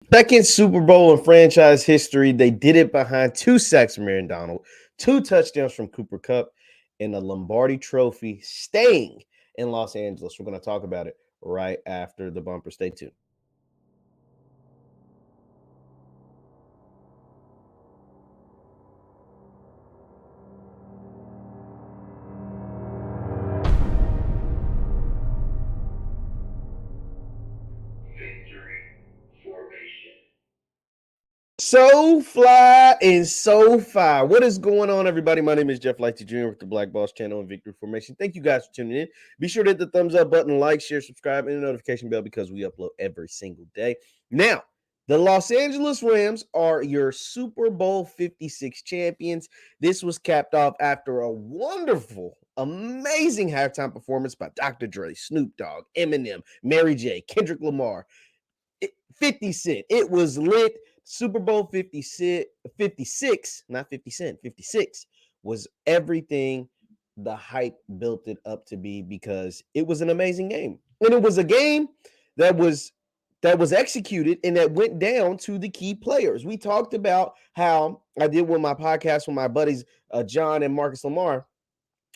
Second Super Bowl in franchise history. They did it behind 2 sacks from Aaron Donald, 2 touchdowns from Cooper Cup, and the Lombardi Trophy staying in Los Angeles. We're going to talk about it right after the bumper. Stay tuned. So fly and so fire. What is going on, everybody? My name is JeffLightsyJr with the Black Boss Channel and Victory Formation. Thank you guys for tuning in. Be sure to hit the thumbs up button, like, share, subscribe, and the notification bell because we upload every single day. Now, the Los Angeles Rams are your Super Bowl 56 champions. This was capped off after a wonderful, amazing halftime performance by Dr. Dre, Snoop Dogg, Eminem, Mary J., Kendrick Lamar, 50 Cent. It was lit. Super Bowl 56, not 50 Cent, 56 was everything the hype built it up to be because it was an amazing game. And it was a game that was executed and that went down to the key players. We talked about how I did with my podcast with my buddies John and Marcus Lamar.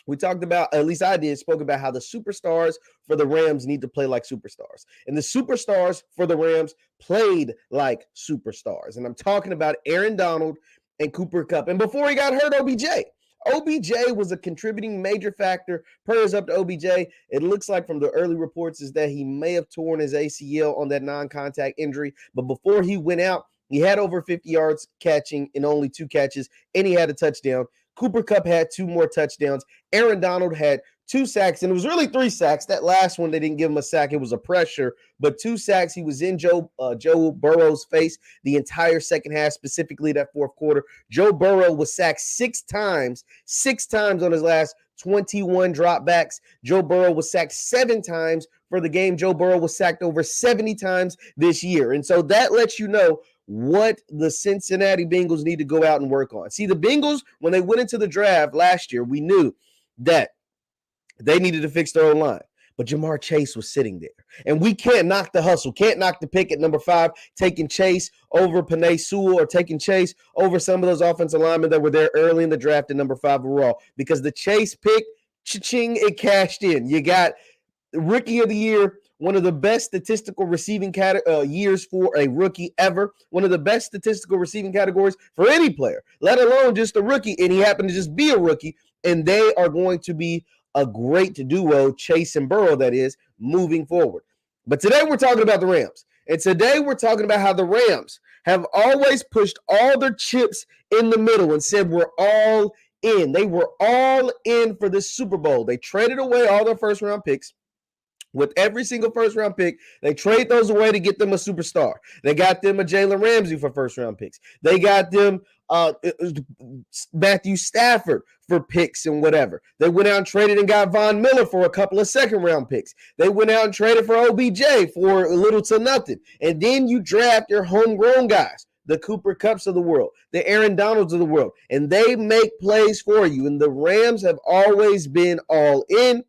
We talked about, at least I did, spoke about how the superstars for the Rams need to play like superstars. And the superstars for the Rams played like superstars. And I'm talking about Aaron Donald and Cooper Cup. And before he got hurt, OBJ. OBJ was a contributing major factor. Prayers up to OBJ. It looks like from the early reports is that he may have torn his ACL on that non-contact injury. But before he went out, he had over 50 yards catching in only 2 catches, and he had a touchdown. Cooper Cup had 2 more touchdowns. Aaron Donald had 2 sacks, and it was really 3 sacks. That last one, they didn't give him a sack. It was a pressure, but 2 sacks. He was in Joe Burrow's face the entire second half, specifically that fourth quarter. Joe Burrow was sacked 6 times on his last 21 dropbacks. Joe Burrow was sacked 7 times for the game. Joe Burrow was sacked over 70 times this year, and so that lets you know what the Cincinnati Bengals need to go out and work on. See, the Bengals, when they went into the draft last year, we knew that they needed to fix their own line. But Jamar Chase was sitting there. And we can't knock the hustle, can't knock the pick at number 5, taking Chase over Penei Sewell or taking Chase over some of those offensive linemen that were there early in the draft at number 5 overall. Because the Chase pick, cha-ching, it cashed in. You got Rookie of the Year, one of the best statistical receiving years for a rookie ever. One of the best statistical receiving categories for any player, let alone just a rookie. And he happened to just be a rookie. And they are going to be a great duo, Chase and Burrow, that is, moving forward. But today we're talking about the Rams. And today we're talking about how the Rams have always pushed all their chips in the middle and said we're all in. They were all in for this Super Bowl. They traded away all their first-round picks. With every single first-round pick, they trade those away to get them a superstar. They got them a Jalen Ramsey for first-round picks. They got them Matthew Stafford for picks and whatever. They went out and traded and got Von Miller for a couple of second-round picks. They went out and traded for OBJ for little to nothing. And then you draft your homegrown guys, the Cooper Kupps of the world, the Aaron Donalds of the world, and they make plays for you. And the Rams have always been all in,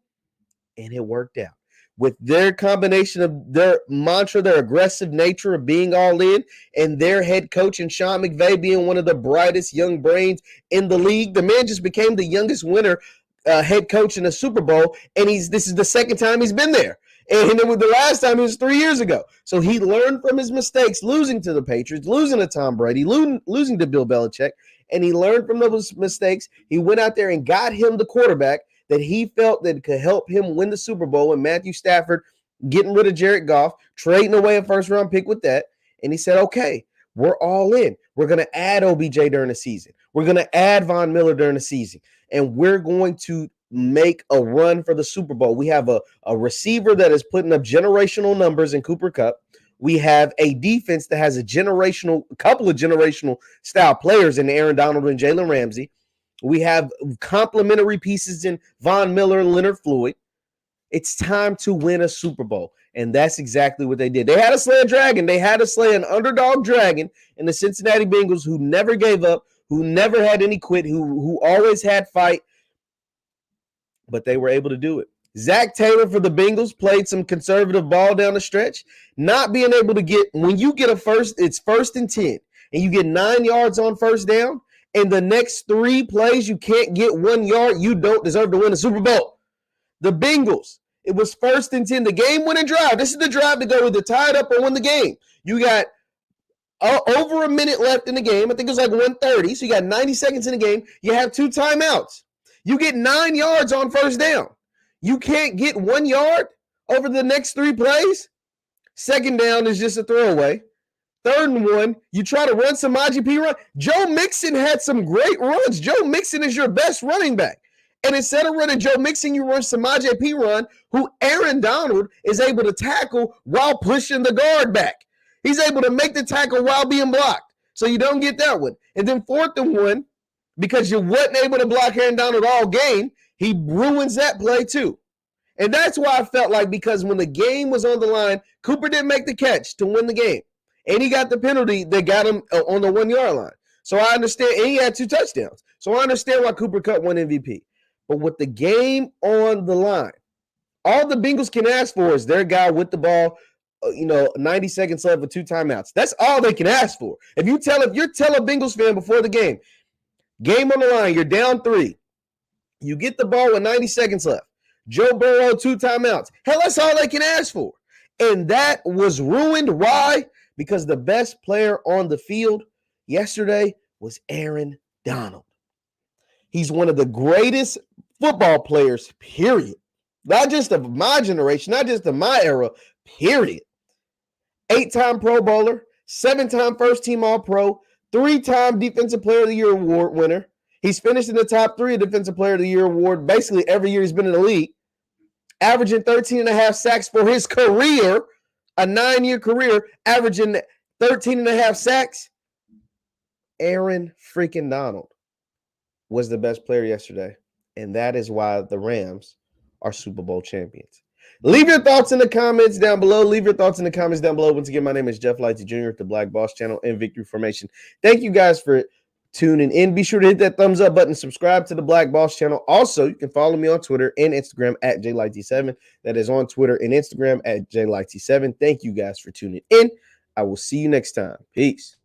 and it worked out. With their combination of their mantra, their aggressive nature of being all in, and their head coach and Sean McVay being one of the brightest young brains in the league, the man just became the youngest winner head coach in a Super Bowl, and this is the second time he's been there. And the last time it was 3 years ago. So he learned from his mistakes, losing to the Patriots, losing to Tom Brady, losing to Bill Belichick, and he learned from those mistakes. He went out there and got him the quarterback that he felt that could help him win the Super Bowl, and Matthew Stafford getting rid of Jared Goff, trading away a first-round pick with that, and he said, okay, we're all in. We're going to add OBJ during the season. We're going to add Von Miller during the season, and we're going to make a run for the Super Bowl. We have a receiver that is putting up generational numbers in Cooper Kupp. We have a defense that has a couple of generational style players in Aaron Donald and Jalen Ramsey. We have complementary pieces in Von Miller and Leonard Floyd. It's time to win a Super Bowl, and that's exactly what they did. They had to slay a dragon. They had to slay an underdog dragon in the Cincinnati Bengals who never gave up, who never had any quit, who always had fight, but they were able to do it. Zach Taylor for the Bengals played some conservative ball down the stretch. Not being able to get, when you get it's 1st and 10, and you get 9 yards on first down, and the next 3 plays you can't get 1 yard, you don't deserve to win the Super Bowl. The Bengals, it was 1st and 10, the game-winning drive. This is the drive to go either tie it up or win the game. You got over a minute left in the game. I think it was like 1:30. So you got 90 seconds in the game. You have 2 timeouts. You get 9 yards on first down. You can't get 1 yard over the next 3 plays. Second down is just a throwaway. 3rd and 1, you try to run some IGP run. Joe Mixon had some great runs. Joe Mixon is your best running back. And instead of running Joe Mixon, you run some IJP run, who Aaron Donald is able to tackle while pushing the guard back. He's able to make the tackle while being blocked. So you don't get that one. And then 4th and 1, because you wasn't able to block Aaron Donald all game, he ruins that play too. And that's why I felt like, because when the game was on the line, Cooper didn't make the catch to win the game. And he got the penalty that got him on the 1 yard line. So I understand. And he had 2 touchdowns. So I understand why Cooper Kupp won MVP. But with the game on the line, all the Bengals can ask for is their guy with the ball, 90 seconds left with 2 timeouts. That's all they can ask for. If you're telling a Bengals fan before the game on the line, you're down 3. You get the ball with 90 seconds left. Joe Burrow, 2 timeouts. Hell, that's all they can ask for. And that was ruined. Why? Because the best player on the field yesterday was Aaron Donald. He's one of the greatest football players, period. Not just of my generation, not just of my era, period. 8-time Pro Bowler, 7-time first-team All-Pro, 3-time Defensive Player of the Year award winner. He's finished in the top 3 of Defensive Player of the Year award basically every year he's been in the league, averaging 13.5 sacks for his career, a 9-year career, averaging 13.5 sacks. Aaron freaking Donald was the best player yesterday, and that is why the Rams are Super Bowl champions. Leave your thoughts in the comments down below. Once again, my name is Jeff LightsyJr at the Black Boss Channel and Victory Formation. Thank you guys for tuning in. Be sure to hit that thumbs up button, subscribe to the Black Boss Channel. Also, you can follow me on Twitter and Instagram at JLightsy7. That is on Twitter and Instagram at JLightsy7. Thank you guys for tuning in. I will see you next time. Peace.